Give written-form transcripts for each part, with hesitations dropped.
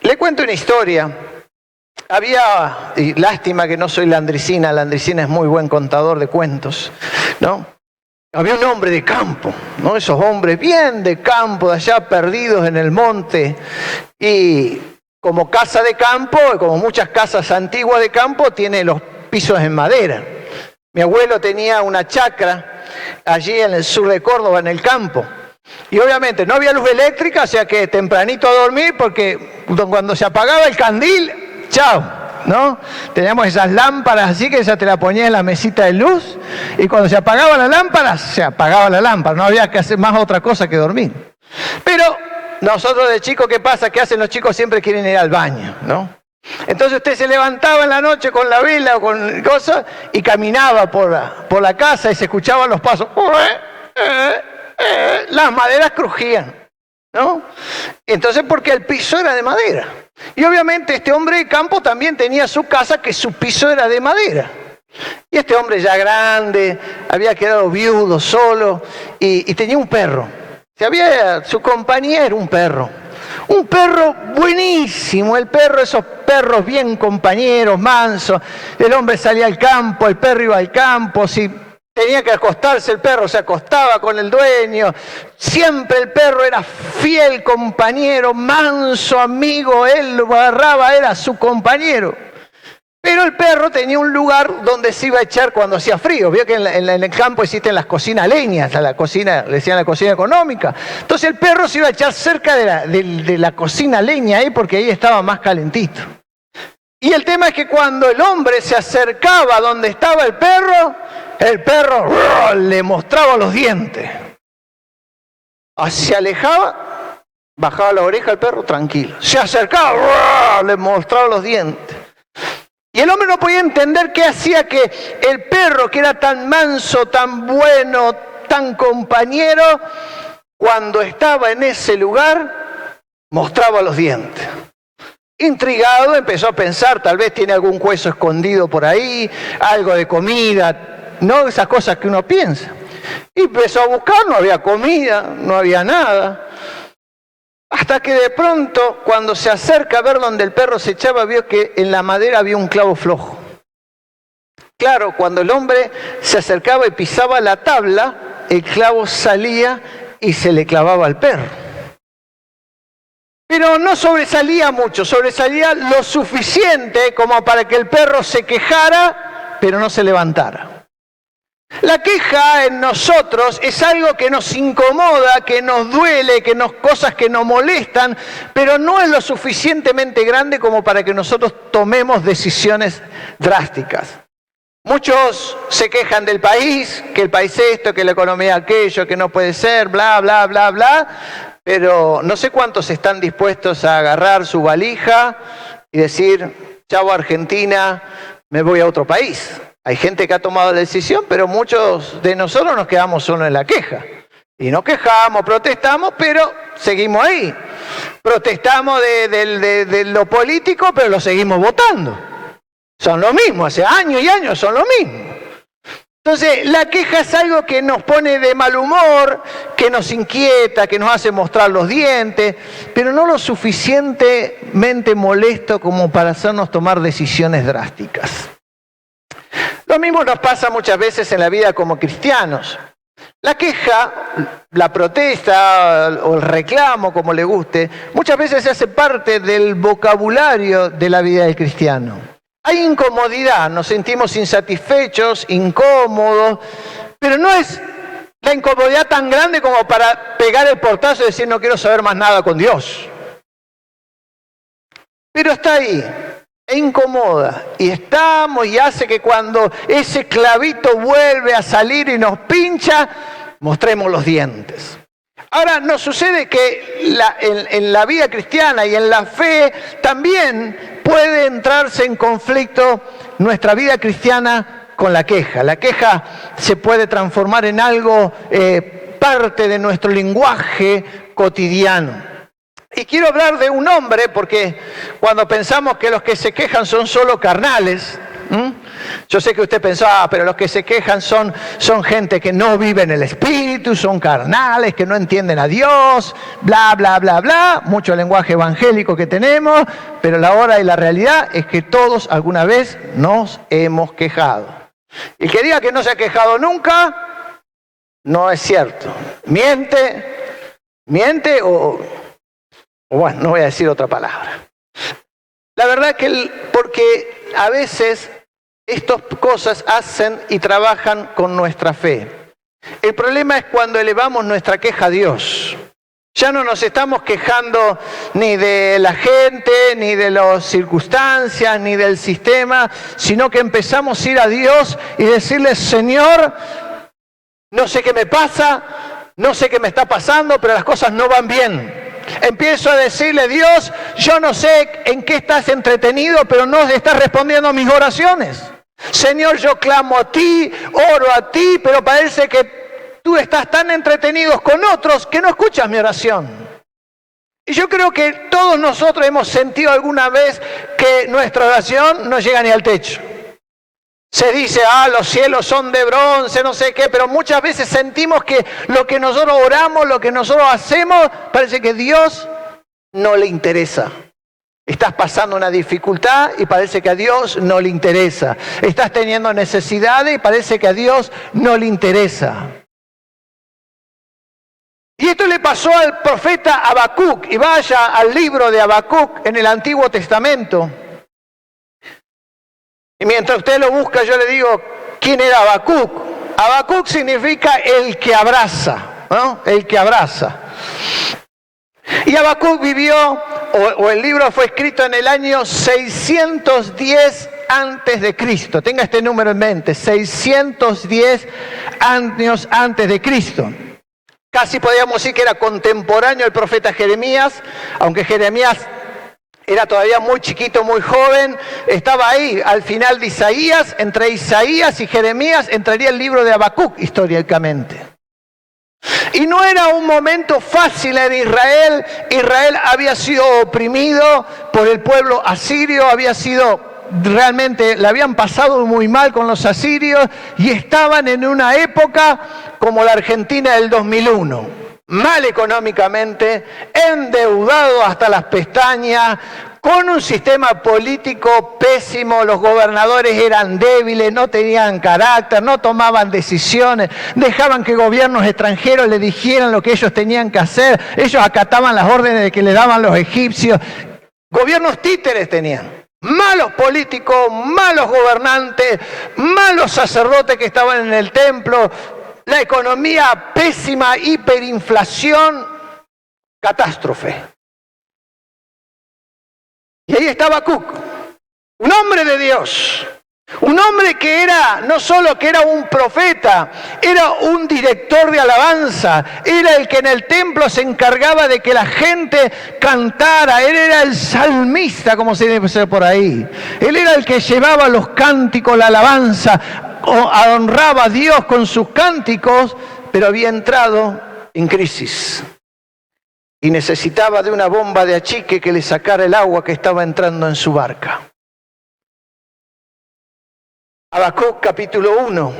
Le cuento una historia. Y lástima que no soy Landricina es muy buen contador de cuentos, ¿no? Había un hombre de campo, ¿no? Esos hombres bien de campo, de allá perdidos en el monte, y como casa de campo, como muchas casas antiguas de campo, tiene los pisos en madera. Mi abuelo tenía una chacra allí en el sur de Córdoba, en el campo. Y obviamente no había luz eléctrica, o sea que tempranito a dormir, porque cuando se apagaba el candil, chao, ¿no? Teníamos esas lámparas así que esa te la ponías en la mesita de luz, y cuando se apagaba la lámpara, se apagaba la lámpara, no había que hacer más otra cosa que dormir. Pero nosotros de chicos, ¿qué pasa? ¿Qué hacen los chicos? Siempre quieren ir al baño, ¿no? Entonces usted se levantaba en la noche con la vela o con cosas y caminaba por la casa y se escuchaban los pasos. Las maderas crujían, ¿no? Entonces, porque el piso era de madera. Y obviamente este hombre de campo también tenía su casa, que su piso era de madera. Y este hombre ya grande, había quedado viudo, solo, y tenía un perro. Su compañía era un perro. Un perro buenísimo, esos perros bien compañeros, mansos. El hombre salía al campo, el perro iba al campo, si tenía que acostarse el perro, se acostaba con el dueño. Siempre el perro era fiel compañero, manso amigo, él lo agarraba, era su compañero. Pero el perro tenía un lugar donde se iba a echar cuando hacía frío. Vio que en el campo existen las cocinas leñas, la cocina, le decían la cocina económica. Entonces el perro se iba a echar cerca de la cocina leña ahí, porque ahí estaba más calentito. Y el tema es que cuando el hombre se acercaba donde estaba el perro le mostraba los dientes. Se alejaba, bajaba la oreja el perro tranquilo. Se acercaba, le mostraba los dientes. Y el hombre no podía entender qué hacía que el perro, que era tan manso, tan bueno, tan compañero, cuando estaba en ese lugar, mostraba los dientes. Intrigado, empezó a pensar, tal vez tiene algún hueso escondido por ahí, algo de comida, no esas cosas que uno piensa. Y empezó a buscar, no había comida, no había nada. Hasta que de pronto, cuando se acerca a ver donde el perro se echaba, vio que en la madera había un clavo flojo. Claro, cuando el hombre se acercaba y pisaba la tabla, el clavo salía y se le clavaba al perro. Pero no sobresalía mucho, sobresalía lo suficiente como para que el perro se quejara, pero no se levantara. La queja en nosotros es algo que nos incomoda, que nos duele, cosas que nos molestan, pero no es lo suficientemente grande como para que nosotros tomemos decisiones drásticas. Muchos se quejan del país, que el país esto, que la economía aquello, que no puede ser, bla, bla, bla, bla, pero no sé cuántos están dispuestos a agarrar su valija y decir, chao Argentina, me voy a otro país. Hay gente que ha tomado la decisión, pero muchos de nosotros nos quedamos solo en la queja. Y nos quejamos, protestamos, pero seguimos ahí. Protestamos de lo político, pero lo seguimos votando. Son lo mismo, hace años y años son lo mismo. Entonces, la queja es algo que nos pone de mal humor, que nos inquieta, que nos hace mostrar los dientes, pero no lo suficientemente molesto como para hacernos tomar decisiones drásticas. Lo mismo nos pasa muchas veces en la vida como cristianos. La queja, la protesta o el reclamo, como le guste, muchas veces se hace parte del vocabulario de la vida del cristiano. Hay incomodidad, nos sentimos insatisfechos, incómodos, pero no es la incomodidad tan grande como para pegar el portazo y decir no quiero saber más nada con Dios. Pero está ahí. E incomoda, y estamos, y hace que cuando ese clavito vuelve a salir y nos pincha, mostremos los dientes. Ahora, nos sucede que en la vida cristiana y en la fe también puede entrarse en conflicto nuestra vida cristiana con la queja. La queja se puede transformar en algo parte de nuestro lenguaje cotidiano. Y quiero hablar de un hombre, porque cuando pensamos que los que se quejan son solo carnales, Yo sé que usted pensó, pero los que se quejan son gente que no vive en el Espíritu, son carnales, que no entienden a Dios, bla, bla, bla, bla. Mucho lenguaje evangélico que tenemos, pero la hora y la realidad es que todos alguna vez nos hemos quejado. Y que diga que no se ha quejado nunca, no es cierto. Miente o bueno, no voy a decir otra palabra. La verdad es que porque a veces estas cosas hacen y trabajan con nuestra fe. El problema es cuando elevamos nuestra queja a Dios. Ya no nos estamos quejando ni de la gente, ni de las circunstancias, ni del sistema, sino que empezamos a ir a Dios y decirle, Señor, no sé qué me pasa, no sé qué me está pasando, pero las cosas no van bien. Empiezo a decirle, Dios, yo no sé en qué estás entretenido, pero no estás respondiendo a mis oraciones. Señor, yo clamo a ti, oro a ti, pero parece que tú estás tan entretenido con otros que no escuchas mi oración. Y yo creo que todos nosotros hemos sentido alguna vez que nuestra oración no llega ni al techo. Se dice, los cielos son de bronce, no sé qué, pero muchas veces sentimos que lo que nosotros oramos, lo que nosotros hacemos, parece que a Dios no le interesa. Estás pasando una dificultad y parece que a Dios no le interesa. Estás teniendo necesidades y parece que a Dios no le interesa. Y esto le pasó al profeta Habacuc, y vaya al libro de Habacuc en el Antiguo Testamento. Y mientras usted lo busca, yo le digo, ¿quién era Habacuc? Habacuc significa el que abraza, ¿no? El que abraza. Y Habacuc vivió, o el libro fue escrito en el año 610 antes de Cristo. Tenga este número en mente, 610 años antes de Cristo. Casi podríamos decir que era contemporáneo el profeta Jeremías, aunque Jeremías era todavía muy chiquito, muy joven, estaba ahí al final de Isaías. Entre Isaías y Jeremías entraría el libro de Habacuc históricamente. Y no era un momento fácil en Israel. Israel había sido oprimido por el pueblo asirio, realmente le habían pasado muy mal con los asirios y estaban en una época como la Argentina del 2001. Mal económicamente, endeudado hasta las pestañas, con un sistema político pésimo, los gobernadores eran débiles, no tenían carácter, no tomaban decisiones, dejaban que gobiernos extranjeros le dijeran lo que ellos tenían que hacer, ellos acataban las órdenes que le daban los egipcios, gobiernos títeres tenían. Malos políticos, malos gobernantes, malos sacerdotes que estaban en el templo, la economía pésima, hiperinflación, catástrofe. Y ahí estaba Habacuc, un hombre de Dios, un hombre que era, no solo que era un profeta, era un director de alabanza, era el que en el templo se encargaba de que la gente cantara, él era el salmista, como se dice por ahí, él era el que llevaba los cánticos, la alabanza, honraba a Dios con sus cánticos, pero había entrado en crisis. Y necesitaba de una bomba de achique que le sacara el agua que estaba entrando en su barca. Habacuc capítulo 1,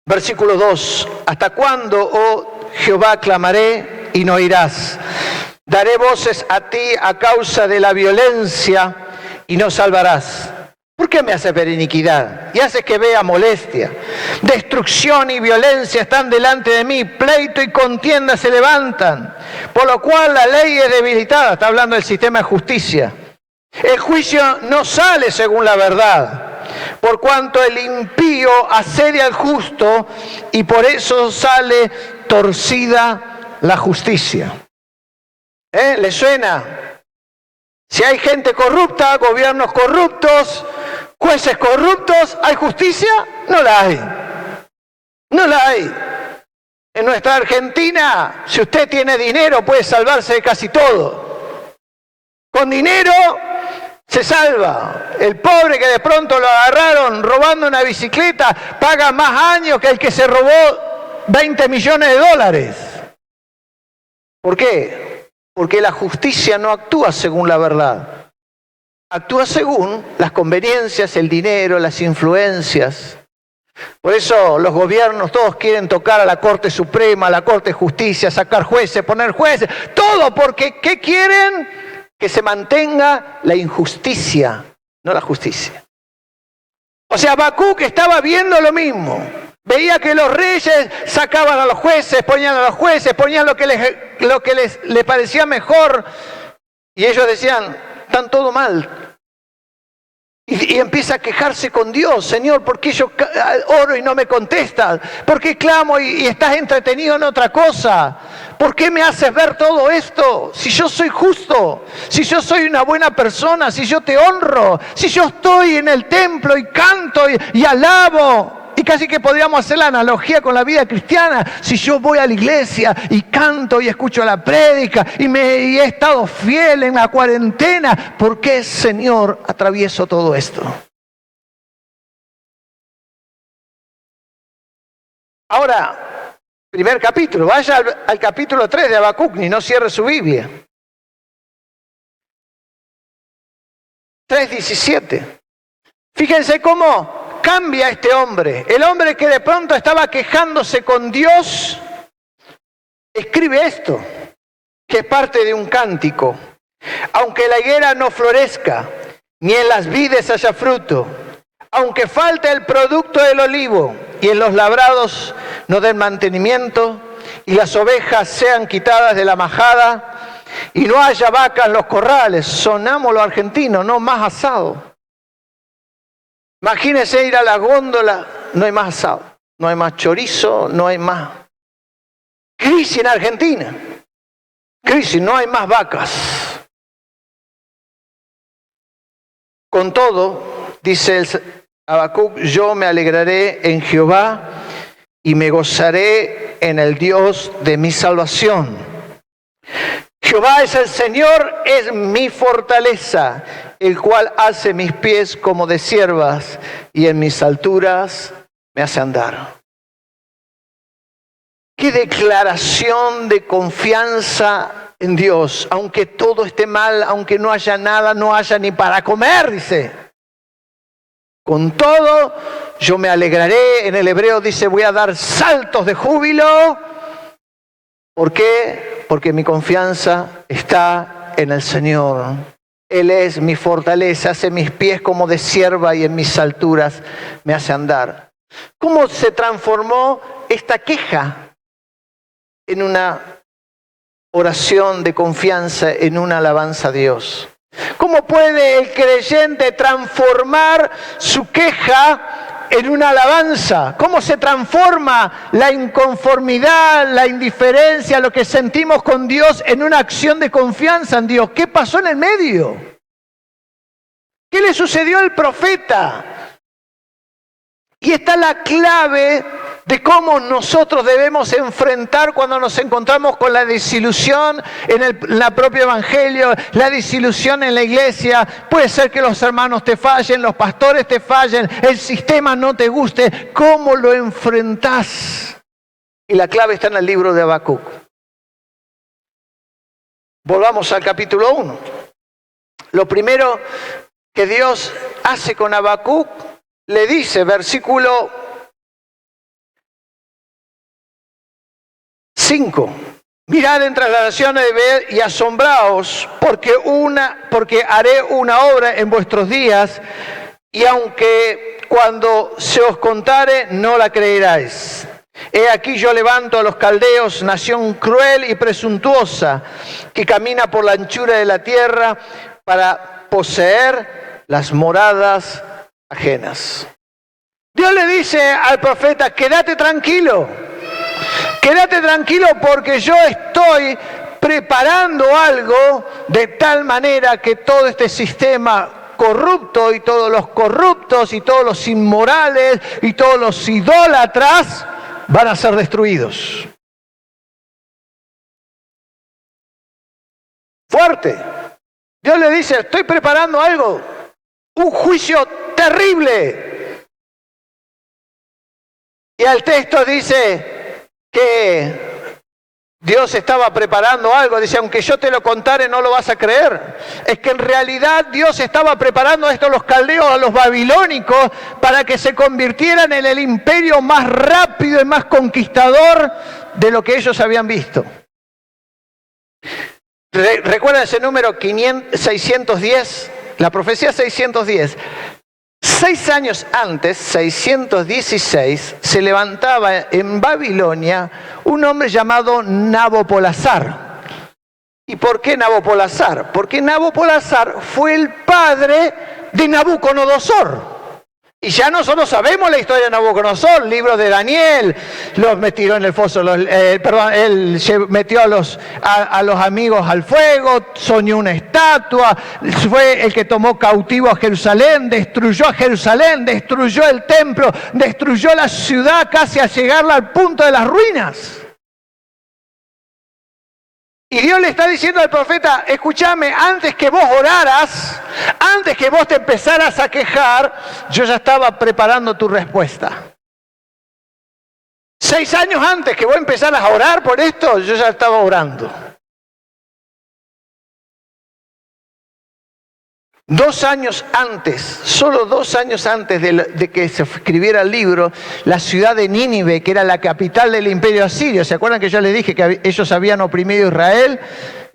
versículo 2. ¿Hasta cuándo, oh Jehová, clamaré y no oirás? Daré voces a ti a causa de la violencia y no salvarás. ¿Por qué me haces ver iniquidad y haces que vea molestia? Destrucción y violencia están delante de mí, pleito y contienda se levantan, por lo cual la ley es debilitada. Está hablando del sistema de justicia. El juicio no sale según la verdad, por cuanto el impío asedia al justo y por eso sale torcida la justicia. ¿Le suena? Si hay gente corrupta, gobiernos corruptos, jueces corruptos, ¿hay justicia? No la hay. No la hay. En nuestra Argentina, si usted tiene dinero, puede salvarse de casi todo. Con dinero se salva. El pobre que de pronto lo agarraron robando una bicicleta paga más años que el que se robó 20 millones de dólares. ¿Por qué? Porque la justicia no actúa según la verdad. actúa según las conveniencias, el dinero, las influencias. Por eso los gobiernos todos quieren tocar a la Corte Suprema, a la Corte de Justicia, sacar jueces, poner jueces, todo porque ¿qué quieren? Que se mantenga la injusticia, no la justicia. O sea, Habacuc estaba viendo lo mismo. Veía que los reyes sacaban a los jueces, ponían lo que les parecía mejor. Y ellos decían, están todo mal. Y empieza a quejarse con Dios. Señor, ¿por qué yo oro y no me contestas? ¿Por qué clamo y estás entretenido en otra cosa? ¿Por qué me haces ver todo esto? Si yo soy justo, si yo soy una buena persona, si yo te honro, si yo estoy en el templo y canto y alabo. Y casi que podríamos hacer la analogía con la vida cristiana. Si yo voy a la iglesia y canto y escucho la prédica y he estado fiel en la cuarentena, ¿por qué, Señor, atravieso todo esto? Ahora, primer capítulo. Vaya al capítulo 3 de Habacuc y no cierre su Biblia. 3:17. Fíjense cómo cambia este hombre. El hombre que de pronto estaba quejándose con Dios, escribe esto, que es parte de un cántico. Aunque la higuera no florezca, ni en las vides haya fruto, aunque falte el producto del olivo, y en los labrados no den mantenimiento, y las ovejas sean quitadas de la majada, y no haya vacas en los corrales, sonamos los argentinos, no más asado. Imagínense ir a la góndola, no hay más asado, no hay más chorizo, no hay más. Crisis en Argentina, crisis, no hay más vacas. Con todo, dice Habacuc, yo me alegraré en Jehová y me gozaré en el Dios de mi salvación. Jehová es el Señor, es mi fortaleza, el cual hace mis pies como de ciervas y en mis alturas me hace andar. Qué declaración de confianza en Dios, aunque todo esté mal, aunque no haya nada, no haya ni para comer, dice. Con todo, yo me alegraré. En el hebreo dice, voy a dar saltos de júbilo. ¿Por qué? Porque mi confianza está en el Señor. Él es mi fortaleza, hace mis pies como de cierva y en mis alturas me hace andar. ¿Cómo se transformó esta queja en una oración de confianza, en una alabanza a Dios? ¿Cómo puede el creyente transformar su queja en una alabanza? ¿Cómo se transforma la inconformidad, la indiferencia, lo que sentimos con Dios en una acción de confianza en Dios? ¿Qué pasó en el medio? ¿Qué le sucedió al profeta? Y está la clave de cómo nosotros debemos enfrentar cuando nos encontramos con la desilusión en el propio evangelio, la desilusión en la iglesia. Puede ser que los hermanos te fallen, los pastores te fallen, el sistema no te guste. ¿Cómo lo enfrentás? Y la clave está en el libro de Habacuc. Volvamos al capítulo 1. Lo primero que Dios hace con Habacuc, le dice, versículo 5. Mirad entre las naciones y asombraos, porque haré una obra en vuestros días, y aunque cuando se os contare no la creeráis. He aquí yo levanto a los caldeos, nación cruel y presuntuosa, que camina por la anchura de la tierra para poseer las moradas ajenas. Dios le dice al profeta, quédate tranquilo porque yo estoy preparando algo de tal manera que todo este sistema corrupto y todos los corruptos y todos los inmorales y todos los idólatras van a ser destruidos. Fuerte. Dios le dice, estoy preparando algo, un juicio terrible. Y al texto dice que Dios estaba preparando algo. Dice, aunque yo te lo contare, no lo vas a creer. Es que en realidad Dios estaba preparando esto a los caldeos, a los babilónicos, para que se convirtieran en el imperio más rápido y más conquistador de lo que ellos habían visto. ¿Recuerdan ese número 610? La profecía 610. 6 años antes, 616, se levantaba en Babilonia un hombre llamado Nabopolassar. ¿Y por qué Nabopolassar? Porque Nabopolassar fue el padre de Nabucodonosor. Y ya nosotros sabemos la historia de Nabucodonosor, libros de Daniel, los metió en el foso, él metió a los amigos al fuego, soñó una estatua, fue el que tomó cautivo a Jerusalén, destruyó el templo, destruyó la ciudad casi a llegarla al punto de las ruinas. Y Dios le está diciendo al profeta, escúchame, antes que vos oraras, antes que vos te empezaras a quejar, yo ya estaba preparando tu respuesta. 6 años antes que vos empezaras a orar por esto, yo ya estaba orando. 2 años antes, solo 2 años antes de que se escribiera el libro, la ciudad de Nínive, que era la capital del imperio asirio, ¿se acuerdan que yo les dije que ellos habían oprimido a Israel?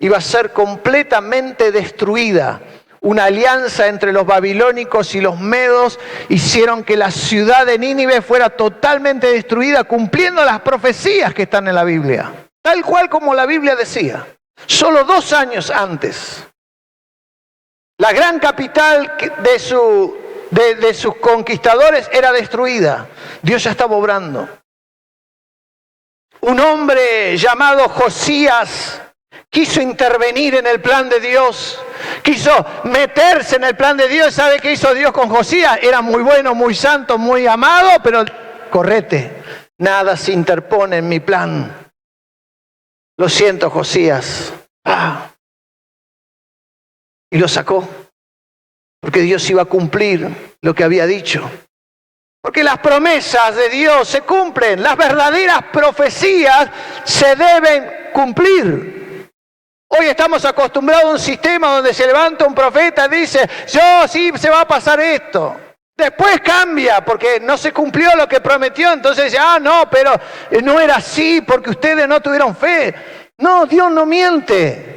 Iba a ser completamente destruida. Una alianza entre los babilónicos y los medos hicieron que la ciudad de Nínive fuera totalmente destruida, cumpliendo las profecías que están en la Biblia. Tal cual como la Biblia decía. Solo 2 años antes. La gran capital de sus conquistadores era destruida. Dios ya estaba obrando. Un hombre llamado Josías quiso intervenir en el plan de Dios. Quiso meterse en el plan de Dios. ¿Sabe qué hizo Dios con Josías? Era muy bueno, muy santo, muy amado, pero correte. Nada se interpone en mi plan. Lo siento, Josías. Y lo sacó, porque Dios iba a cumplir lo que había dicho. Porque las promesas de Dios se cumplen, las verdaderas profecías se deben cumplir. Hoy estamos acostumbrados a un sistema donde se levanta un profeta y dice, yo sí se va a pasar esto. Después cambia porque no se cumplió lo que prometió, entonces dice, no, pero no era así porque ustedes no tuvieron fe. No, Dios no miente.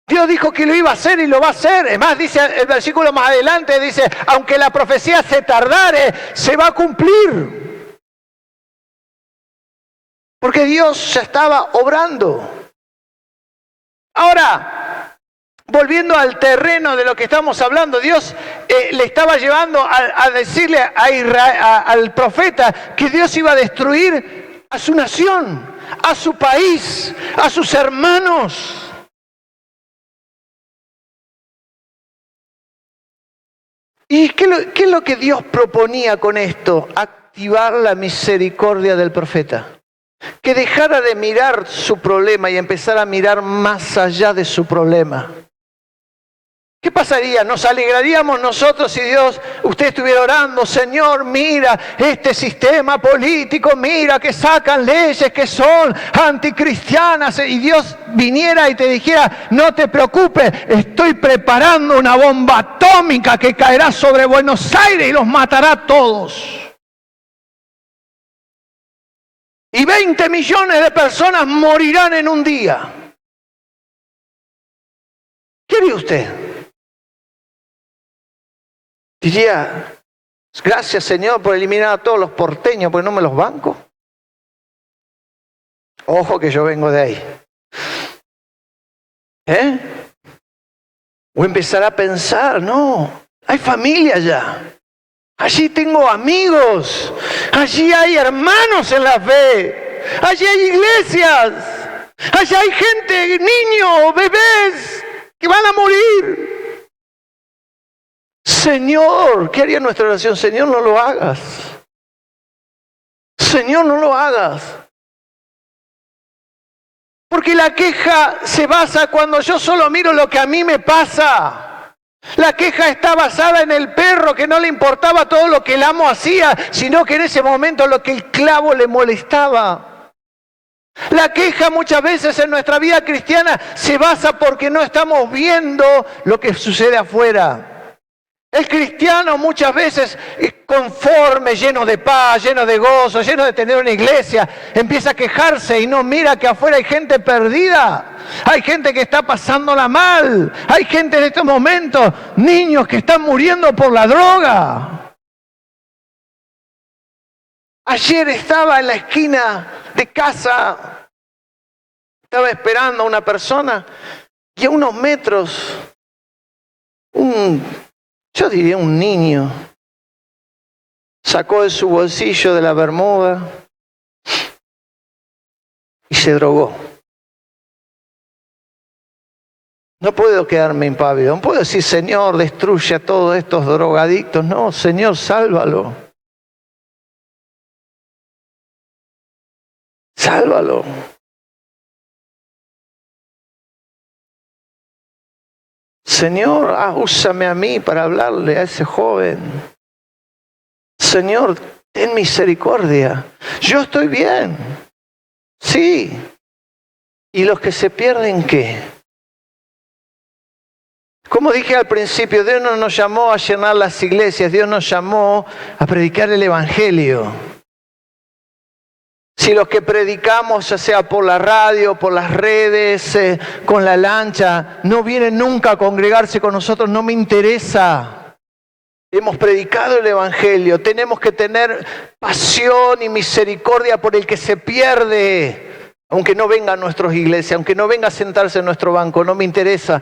Dios dijo que lo iba a hacer y lo va a hacer. Es más, dice el versículo más adelante, dice, aunque la profecía se tardare, se va a cumplir. Porque Dios ya estaba obrando. Ahora, volviendo al terreno de lo que estamos hablando, Dios le estaba llevando a decirle al profeta que Dios iba a destruir a su nación, a su país, a sus hermanos. ¿Y qué es lo que Dios proponía con esto? Activar la misericordia del profeta. Que dejara de mirar su problema y empezara a mirar más allá de su problema. ¿Qué pasaría? ¿Nos alegraríamos nosotros si usted estuviera orando? Señor, mira este sistema político, mira que sacan leyes que son anticristianas, y Dios viniera y te dijera, no te preocupes, estoy preparando una bomba atómica que caerá sobre Buenos Aires y los matará a todos. Y 20 millones de personas morirán en un día. ¿Qué haría usted? Diría, gracias Señor por eliminar a todos los porteños, porque no me los banco. Ojo que yo vengo de ahí. O empezar a pensar, no, hay familia allá. Allí tengo amigos, allí hay hermanos en la fe, allí hay iglesias, allí hay gente, niños, bebés que van a morir. Señor, ¿qué haría nuestra oración? Señor, no lo hagas. Señor, no lo hagas. Porque la queja se basa cuando yo solo miro lo que a mí me pasa. La queja está basada en el perro que no le importaba todo lo que el amo hacía, sino que en ese momento lo que el clavo le molestaba. La queja muchas veces en nuestra vida cristiana se basa porque no estamos viendo lo que sucede afuera. El cristiano muchas veces conforme, lleno de paz, lleno de gozo, lleno de tener una iglesia, empieza a quejarse y no mira que afuera hay gente perdida. Hay gente que está pasándola mal. Hay gente en estos momentos, niños que están muriendo por la droga. Ayer estaba en la esquina de casa, estaba esperando a una persona y a unos metros, yo diría un niño, sacó de su bolsillo de la bermuda y se drogó. No puedo quedarme impávido, no puedo decir, Señor, destruye a todos estos drogadictos. No, Señor, sálvalo. Sálvalo. Señor, úsame a mí para hablarle a ese joven. Señor, ten misericordia. Yo estoy bien. Sí. ¿Y los que se pierden qué? Como dije al principio, Dios no nos llamó a llenar las iglesias, Dios nos llamó a predicar el Evangelio. Si los que predicamos, ya sea por la radio, por las redes, con la lancha, no vienen nunca a congregarse con nosotros, no me interesa. Hemos predicado el Evangelio, tenemos que tener pasión y misericordia por el que se pierde, aunque no venga a nuestras iglesias, aunque no venga a sentarse en nuestro banco, no me interesa.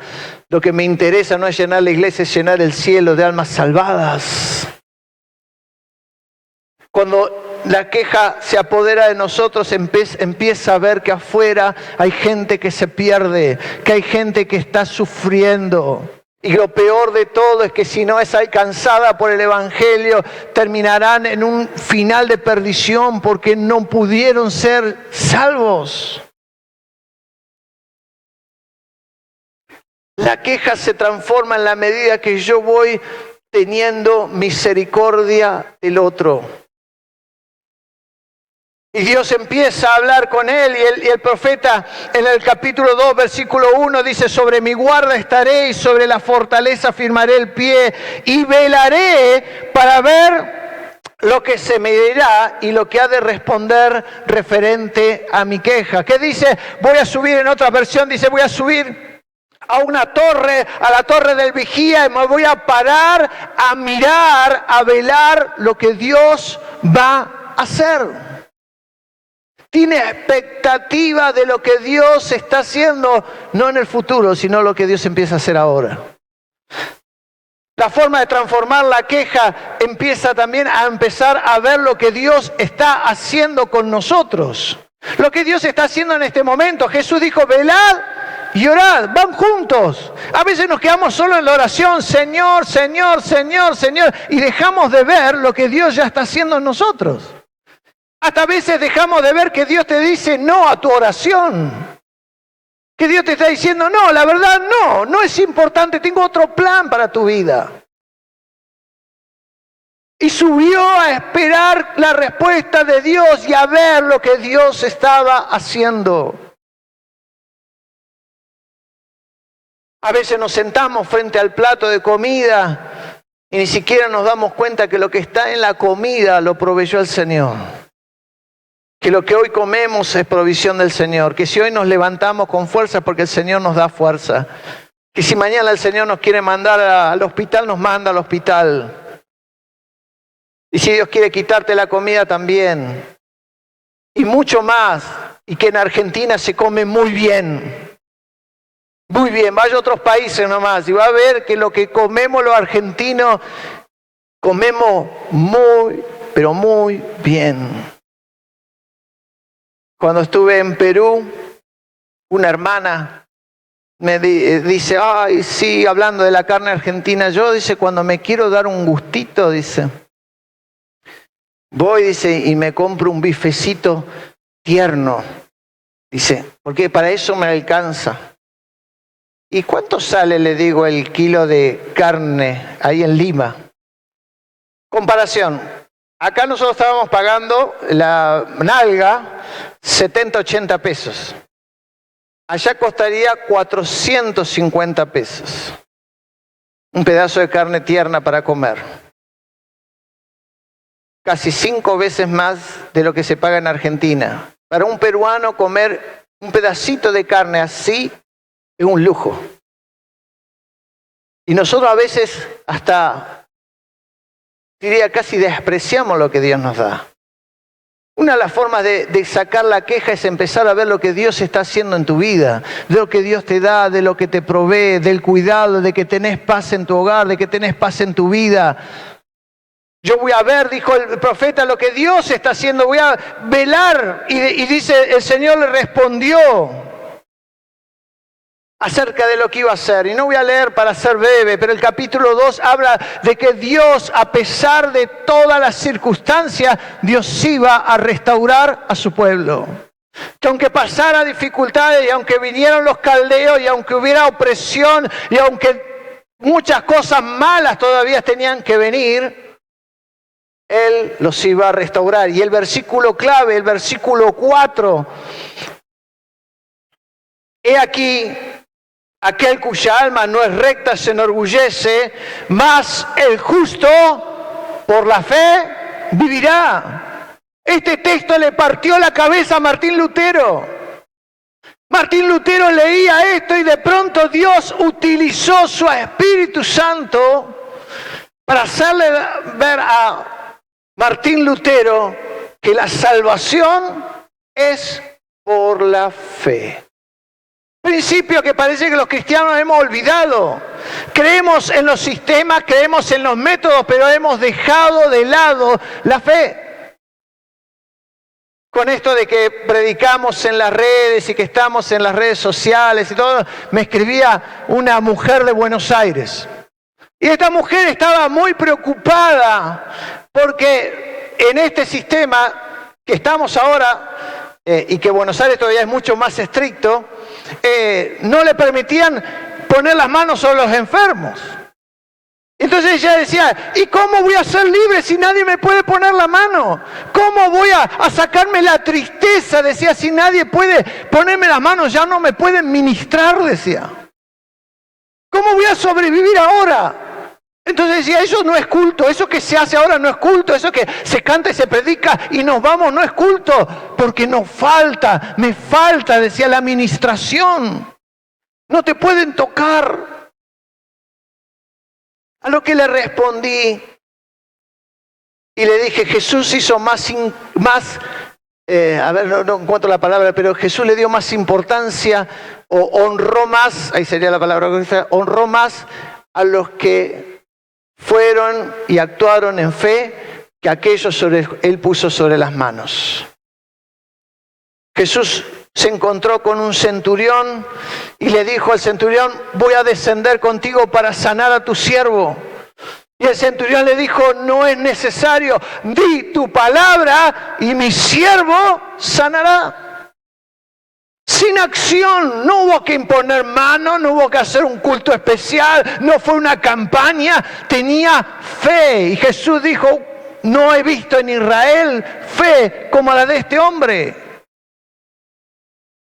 Lo que me interesa no es llenar la iglesia, es llenar el cielo de almas salvadas. Cuando la queja se apodera de nosotros, empieza a ver que afuera hay gente que se pierde, que hay gente que está sufriendo. Y lo peor de todo es que si no es alcanzada por el Evangelio, terminarán en un final de perdición porque no pudieron ser salvos. La queja se transforma en la medida que yo voy teniendo misericordia del otro. Y Dios empieza a hablar con él y el profeta en el capítulo 2, versículo 1 dice: sobre mi guarda estaré y sobre la fortaleza firmaré el pie y velaré para ver lo que se me dirá y lo que ha de responder referente a mi queja. ¿Qué dice? Voy a subir, en otra versión dice, voy a subir a una torre, a la torre del vigía, y me voy a parar a mirar, a velar lo que Dios va a hacer. Tiene expectativa de lo que Dios está haciendo, no en el futuro, sino lo que Dios empieza a hacer ahora. La forma de transformar la queja empieza también a empezar a ver lo que Dios está haciendo con nosotros. Lo que Dios está haciendo en este momento. Jesús dijo, velad y orad, van juntos. A veces nos quedamos solo en la oración, Señor, Señor, Señor, Señor, y dejamos de ver lo que Dios ya está haciendo en nosotros. Hasta a veces dejamos de ver que Dios te dice no a tu oración. Que Dios te está diciendo, no, la verdad no es importante, tengo otro plan para tu vida. Y subió a esperar la respuesta de Dios y a ver lo que Dios estaba haciendo. A veces nos sentamos frente al plato de comida y ni siquiera nos damos cuenta que lo que está en la comida lo proveyó el Señor. Que lo que hoy comemos es provisión del Señor. Que si hoy nos levantamos con fuerza porque el Señor nos da fuerza. Que si mañana el Señor nos quiere mandar al hospital, nos manda al hospital. Y si Dios quiere quitarte la comida también. Y mucho más. Y que en Argentina se come muy bien. Muy bien. Vaya a otros países nomás y va a ver que lo que comemos los argentinos, comemos muy, pero muy bien. Cuando estuve en Perú, una hermana me dice, ay, sí, hablando de la carne argentina, yo, dice, cuando me quiero dar un gustito, dice, voy, dice, y me compro un bifecito tierno, dice, porque para eso me alcanza. ¿Y cuánto sale, le digo, el kilo de carne ahí en Lima? Comparación. Acá nosotros estábamos pagando la nalga 70, 80 pesos. Allá costaría 450 pesos. Un pedazo de carne tierna para comer. Casi 5 veces más de lo que se paga en Argentina. Para un peruano comer un pedacito de carne así es un lujo. Y nosotros a veces hasta, diría, casi despreciamos lo que Dios nos da. Una de las formas de sacar la queja es empezar a ver lo que Dios está haciendo en tu vida, de lo que Dios te da, de lo que te provee, del cuidado, de que tenés paz en tu hogar, de que tenés paz en tu vida. Yo voy a ver, dijo el profeta, lo que Dios está haciendo, voy a velar. Y dice, el Señor le respondió acerca de lo que iba a hacer. Y no voy a leer para ser breve, pero el capítulo 2 habla de que Dios, a pesar de todas las circunstancias, Dios iba a restaurar a su pueblo. Que aunque pasara dificultades, y aunque vinieran los caldeos, y aunque hubiera opresión, y aunque muchas cosas malas todavía tenían que venir, Él los iba a restaurar. Y el versículo clave, el versículo 4, he aquí, aquel cuya alma no es recta se enorgullece, mas el justo por la fe vivirá. Este texto le partió la cabeza a Martín Lutero. Martín Lutero leía esto y de pronto Dios utilizó su Espíritu Santo para hacerle ver a Martín Lutero que la salvación es por la fe. Principio que parece que los cristianos hemos olvidado. Creemos en los sistemas, creemos en los métodos, pero hemos dejado de lado la fe. Con esto de que predicamos en las redes y que estamos en las redes sociales y todo, me escribía una mujer de Buenos Aires. Y esta mujer estaba muy preocupada porque en este sistema que estamos ahora, y que Buenos Aires todavía es mucho más estricto, no le permitían poner las manos sobre los enfermos. Entonces ella decía, ¿y cómo voy a ser libre si nadie me puede poner la mano? ¿Cómo voy a sacarme la tristeza? Decía, si nadie puede ponerme las manos, ya no me pueden ministrar, decía. ¿Cómo voy a sobrevivir ahora? Entonces decía, eso no es culto, eso que se hace ahora no es culto, eso que se canta y se predica y nos vamos no es culto, porque nos falta, me falta, decía, la administración. No te pueden tocar. A lo que le respondí y le dije, Jesús hizo no encuentro la palabra, pero Jesús le dio más importancia o honró más, ahí sería la palabra correcta, honró más a los que fueron y actuaron en fe que aquellos sobre él puso sobre las manos. Jesús se encontró con un centurión y le dijo al centurión, voy a descender contigo para sanar a tu siervo. Y el centurión le dijo, no es necesario, di tu palabra y mi siervo sanará. Sin acción, no hubo que imponer mano, no hubo que hacer un culto especial, no fue una campaña, tenía fe. Y Jesús dijo, no he visto en Israel fe como la de este hombre.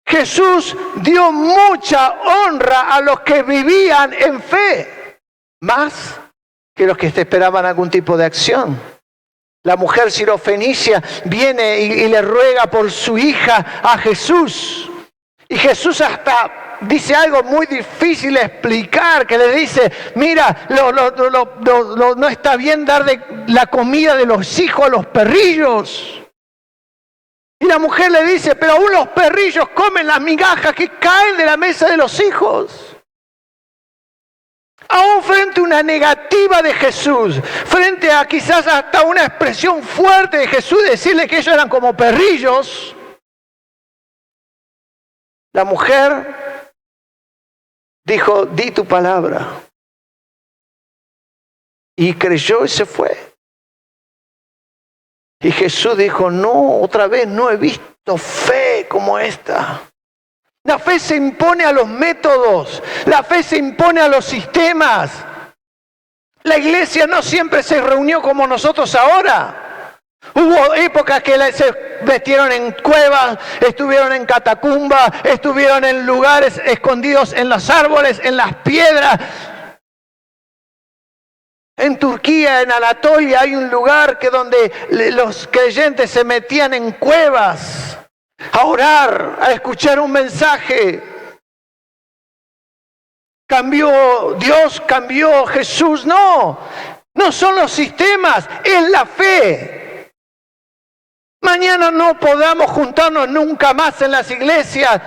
Jesús dio mucha honra a los que vivían en fe, más que los que esperaban algún tipo de acción. La mujer sirofenicia viene y le ruega por su hija a Jesús. Y Jesús hasta dice algo muy difícil de explicar, que le dice, mira, no está bien dar la comida de los hijos a los perrillos. Y la mujer le dice, pero aún los perrillos comen las migajas que caen de la mesa de los hijos. Aún frente a una negativa de Jesús, frente a quizás hasta una expresión fuerte de Jesús, decirle que ellos eran como perrillos, la mujer dijo, di tu palabra. Y creyó y se fue. Y Jesús dijo, no, otra vez no he visto fe como esta. La fe se impone a los métodos, la fe se impone a los sistemas. La iglesia no siempre se reunió como nosotros ahora. Hubo épocas que se metieron en cuevas, estuvieron en catacumbas, estuvieron en lugares escondidos en los árboles, en las piedras. En Turquía, en Anatolia, hay un lugar donde los creyentes se metían en cuevas a orar, a escuchar un mensaje. ¿Cambió Dios? ¿Cambió Jesús? No, no son los sistemas, es la fe. Mañana no podamos juntarnos nunca más en las iglesias.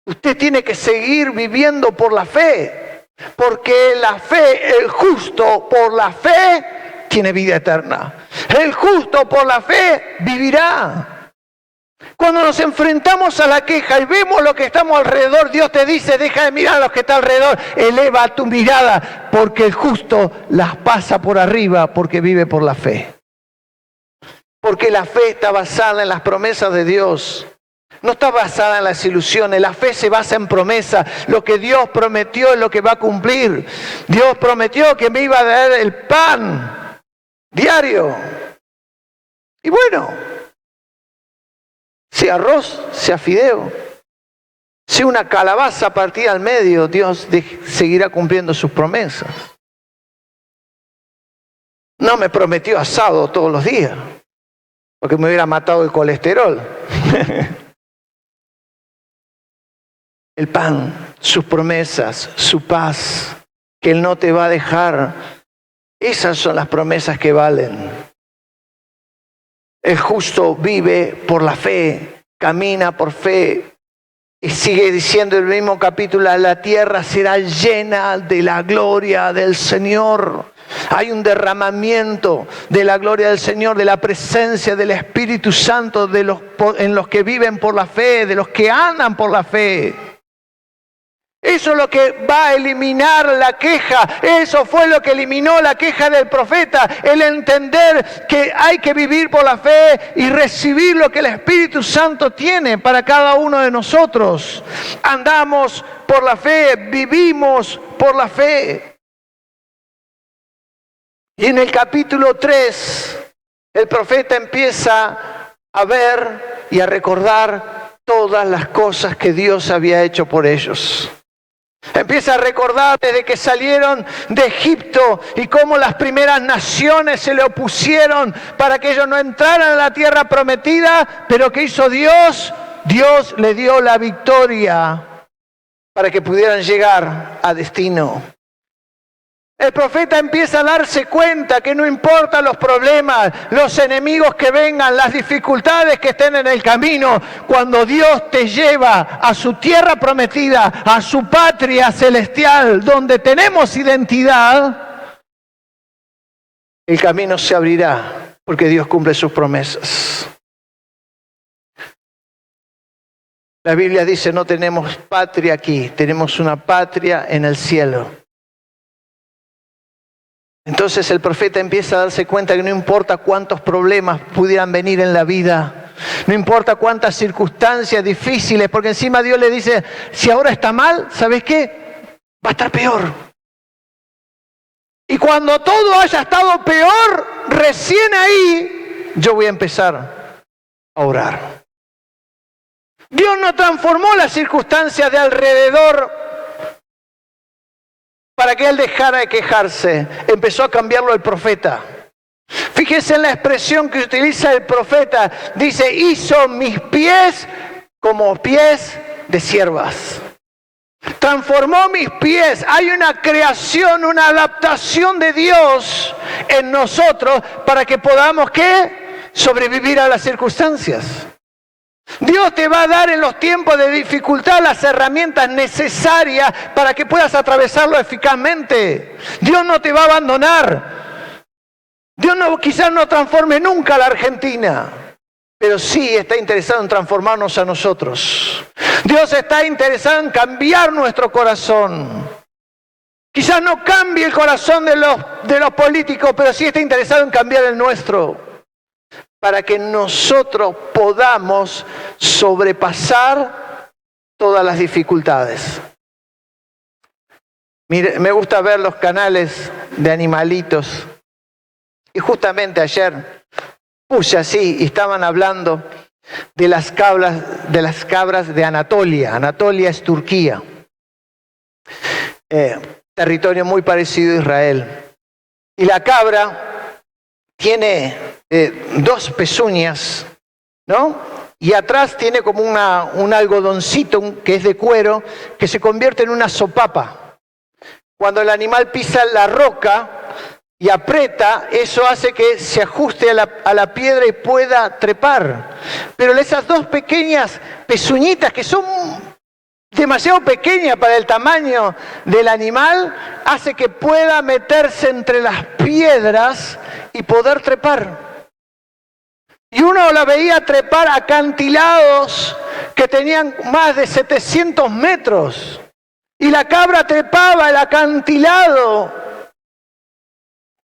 Usted tiene que seguir viviendo por la fe, porque la fe, el justo por la fe, tiene vida eterna. El justo por la fe vivirá. Cuando nos enfrentamos a la queja y vemos lo que estamos alrededor, Dios te dice, deja de mirar a los que están alrededor, eleva tu mirada, porque el justo las pasa por arriba, porque vive por la fe. Porque la fe está basada en las promesas de Dios. No está basada en las ilusiones. La fe se basa en promesas. Lo que Dios prometió es lo que va a cumplir. Dios prometió que me iba a dar el pan diario. Y bueno, sea arroz, sea fideo, sea una calabaza partida al medio, Dios seguirá cumpliendo sus promesas. No me prometió asado todos los días, porque me hubiera matado el colesterol. El pan, sus promesas, su paz, que Él no te va a dejar. Esas son las promesas que valen. El justo vive por la fe, camina por fe. Y sigue diciendo el mismo capítulo, la tierra será llena de la gloria del Señor. Hay un derramamiento de la gloria del Señor, de la presencia del Espíritu Santo en los que viven por la fe, de los que andan por la fe. Eso es lo que va a eliminar la queja. Eso fue lo que eliminó la queja del profeta. El entender que hay que vivir por la fe y recibir lo que el Espíritu Santo tiene para cada uno de nosotros. Andamos por la fe, vivimos por la fe. Y en el capítulo 3, el profeta empieza a ver y a recordar todas las cosas que Dios había hecho por ellos. Empieza a recordar desde que salieron de Egipto y cómo las primeras naciones se le opusieron para que ellos no entraran a la tierra prometida, pero ¿qué hizo Dios? Dios le dio la victoria para que pudieran llegar a destino. El profeta empieza a darse cuenta que no importa los problemas, los enemigos que vengan, las dificultades que estén en el camino, cuando Dios te lleva a su tierra prometida, a su patria celestial, donde tenemos identidad, el camino se abrirá, porque Dios cumple sus promesas. La Biblia dice, no tenemos patria aquí, tenemos una patria en el cielo. Entonces el profeta empieza a darse cuenta que no importa cuántos problemas pudieran venir en la vida, no importa cuántas circunstancias difíciles, porque encima Dios le dice, si ahora está mal, ¿sabes qué? Va a estar peor. Y cuando todo haya estado peor, recién ahí, yo voy a empezar a orar. Dios no transformó las circunstancias de alrededor para que él dejara de quejarse. Empezó a cambiarlo el profeta. Fíjese en la expresión que utiliza el profeta. Dice, hizo mis pies como pies de siervas. Transformó mis pies. Hay una creación, una adaptación de Dios en nosotros para que podamos, ¿qué? Sobrevivir a las circunstancias. Dios te va a dar en los tiempos de dificultad las herramientas necesarias para que puedas atravesarlo eficazmente. Dios no te va a abandonar. Dios quizás no transforme nunca a la Argentina, pero sí está interesado en transformarnos a nosotros. Dios está interesado en cambiar nuestro corazón. Quizás no cambie el corazón de los políticos, pero sí está interesado en cambiar el nuestro, para que nosotros podamos sobrepasar todas las dificultades. Mire, me gusta ver los canales de animalitos. Y justamente ayer puse así y estaban hablando de las cabras de Anatolia. Anatolia es Turquía. Territorio muy parecido a Israel. Y la cabra tiene 2 pezuñas, ¿no? Y atrás tiene como un algodoncito que es de cuero, que se convierte en una sopapa. Cuando el animal pisa la roca y aprieta, eso hace que se ajuste a la piedra y pueda trepar. Pero esas 2 pequeñas pezuñitas, que son demasiado pequeña para el tamaño del animal, hace que pueda meterse entre las piedras y poder trepar. Y uno la veía trepar acantilados que tenían más de 700 metros. Y la cabra trepaba el acantilado.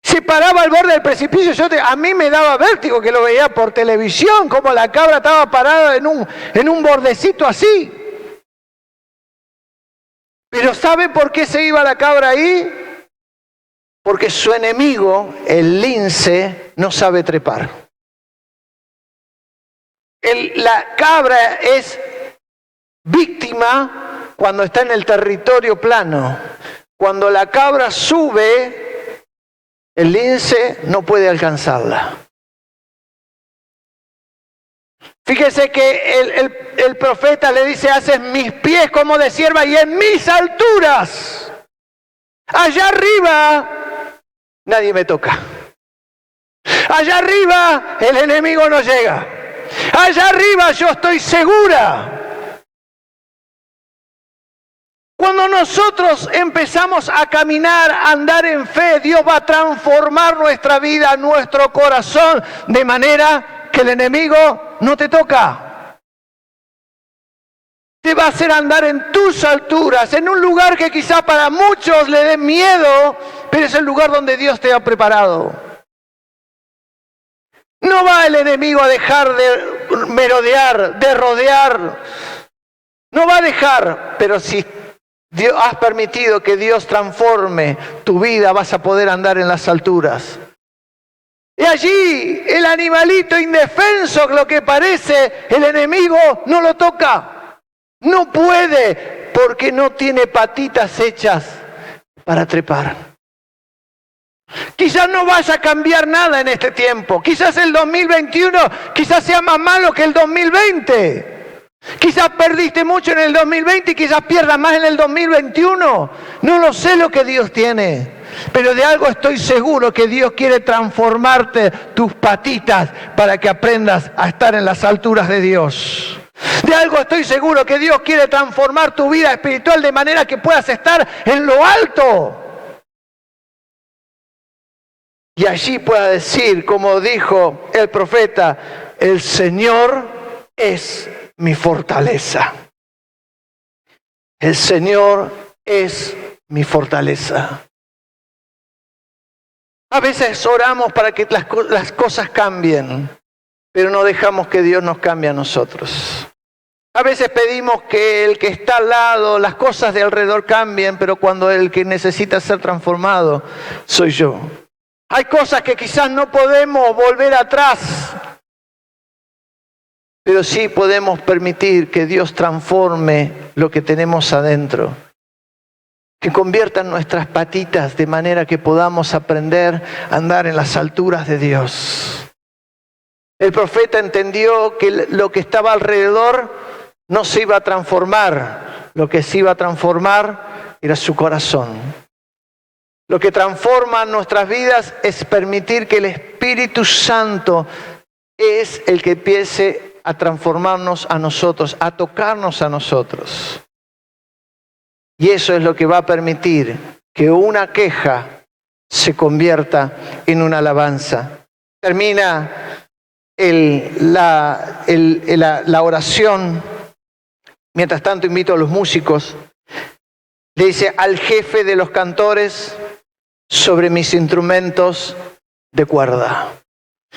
Se paraba al borde del precipicio. A mí me daba vértigo que lo veía por televisión, como la cabra estaba parada en un bordecito así. Pero ¿sabe por qué se iba la cabra ahí? Porque su enemigo, el lince, no sabe trepar. La cabra es víctima cuando está en el territorio plano. Cuando la cabra sube, el lince no puede alcanzarla. Fíjese que el profeta le dice: haces mis pies como de cierva y en mis alturas. Allá arriba nadie me toca. Allá arriba el enemigo no llega. Allá arriba yo estoy segura. Cuando nosotros empezamos a caminar, a andar en fe, Dios va a transformar nuestra vida, nuestro corazón, de manera que el enemigo no te toca. Te va a hacer andar en tus alturas, en un lugar que quizá para muchos le dé miedo, pero es el lugar donde Dios te ha preparado. No va el enemigo a dejar de merodear, de rodear. No va a dejar, pero si has permitido que Dios transforme tu vida, vas a poder andar en las alturas. Y allí el animalito indefenso, lo que parece, el enemigo no lo toca. No puede, porque no tiene patitas hechas para trepar. Quizás no vaya a cambiar nada en este tiempo. Quizás el 2021 quizás sea más malo que el 2020. Quizás perdiste mucho en el 2020 y quizás pierdas más en el 2021. No lo sé lo que Dios tiene. Pero de algo estoy seguro, que Dios quiere transformarte tus patitas para que aprendas a estar en las alturas de Dios. De algo estoy seguro, que Dios quiere transformar tu vida espiritual de manera que puedas estar en lo alto. Y allí pueda decir, como dijo el profeta: el Señor es mi fortaleza. El Señor es mi fortaleza. A veces oramos para que las cosas cambien, pero no dejamos que Dios nos cambie a nosotros. A veces pedimos que el que está al lado, las cosas de alrededor cambien, pero cuando el que necesita ser transformado soy yo. Hay cosas que quizás no podemos volver atrás, pero sí podemos permitir que Dios transforme lo que tenemos adentro. Que conviertan nuestras patitas de manera que podamos aprender a andar en las alturas de Dios. El profeta entendió que lo que estaba alrededor no se iba a transformar. Lo que se iba a transformar era su corazón. Lo que transforma nuestras vidas es permitir que el Espíritu Santo es el que empiece a transformarnos a nosotros, a tocarnos a nosotros. Y eso es lo que va a permitir que una queja se convierta en una alabanza. Termina la oración. Mientras tanto, invito a los músicos. Le dice: al jefe de los cantores, sobre mis instrumentos de cuerda.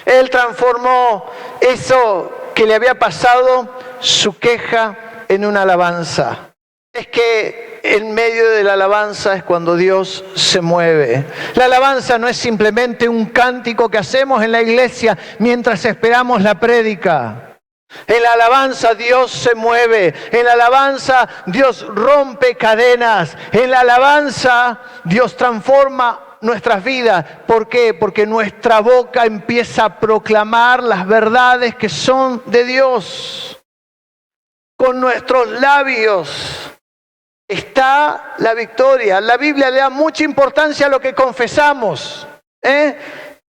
Él transformó eso que le había pasado, su queja, en una alabanza. es que en medio de la alabanza es cuando Dios se mueve. La alabanza no es simplemente un cántico que hacemos en la iglesia mientras esperamos la prédica. En la alabanza Dios se mueve, en la alabanza Dios rompe cadenas, en la alabanza Dios transforma nuestras vidas. ¿Por qué? Porque nuestra boca empieza a proclamar las verdades que son de Dios. Con nuestros labios está la victoria. La Biblia le da mucha importancia a lo que confesamos.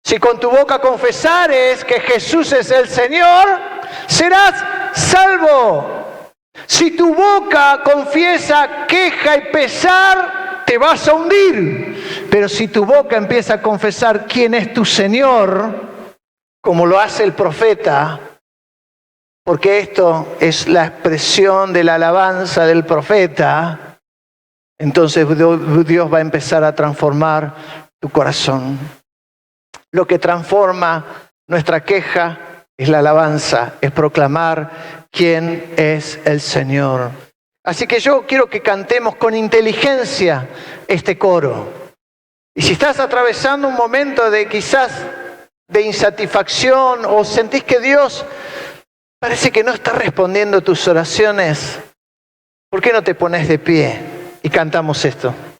Si con tu boca confesares que Jesús es el Señor, serás salvo. Si tu boca confiesa queja y pesar, te vas a hundir. Pero si tu boca empieza a confesar quién es tu Señor, como lo hace el profeta, porque esto es la expresión de la alabanza del profeta, entonces Dios va a empezar a transformar tu corazón. Lo que transforma nuestra queja es la alabanza, es proclamar quién es el Señor. Así que yo quiero que cantemos con inteligencia este coro. Y si estás atravesando un momento de quizás de insatisfacción o sentís que Dios parece que no está respondiendo tus oraciones, ¿por qué no te pones de pie y cantamos esto?